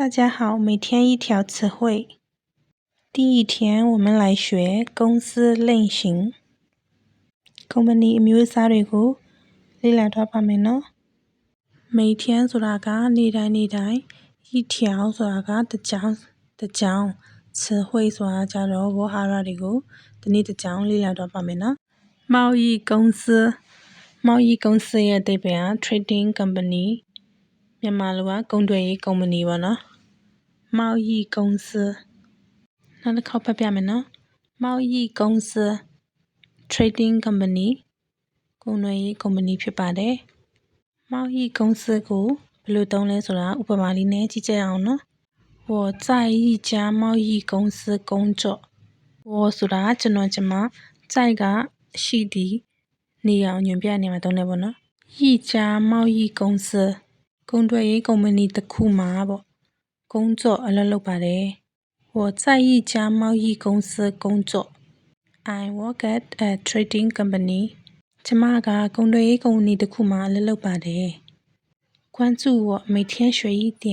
大家好，每天一条词汇。第一天，我们来学公司类型。Company အမျိုးအစားတွေကိုလေ့လာတော့ပါမယ်နော်။每天ဆိုတာကနေ့တိုင်း一条ဆိုတာကတစ်ကြောင်း词汇ဆိုတာကြတော့ဝေါ်ဟာရတွေကိုတစ်နေ့တစ်ကြောင်းလေ့လာတော့ပါမယ်နော်။贸易公司ရဲ့အဓိပ္ပာယ်က trading company မြန်မာလိုကကုန်သွယ်ရေးကုမ္ပဏီပေါ့နော်။贸易公司နောက်တစ်ခေါက်ဖတ်ပြမယ်နော်။贸易公司 trading company ကုန်သွယ်ရေးကုမ္ပဏီဖြစ်ပါတယ်။贸易公司ကိုဘယ်လိုသုံးလဲဆိုတာဥပမာလေးနဲ့ကြည့်ကြရအောင်နော်။我在一家贸易公司工作我ဆိုတာကျွန်တော်在ကရှိသည်နေရာကိုညွှန်ပြနေမှာသုံးတယ်ပေါ့နော်။一家贸易公司ကုန်သွယ်ရေးကုမ္ပဏီတစ်ခုမှာပေါ့工作အလုပ်လုပ်ပါတယ်။我在一家贸易公司工作 I work at a trading company ကျွန်မကကုန်သွယ်ရေးကုမ္ပဏီတစ်ခုမှာအလုပ်လုပ်ပါတယ်။关注我每天学一点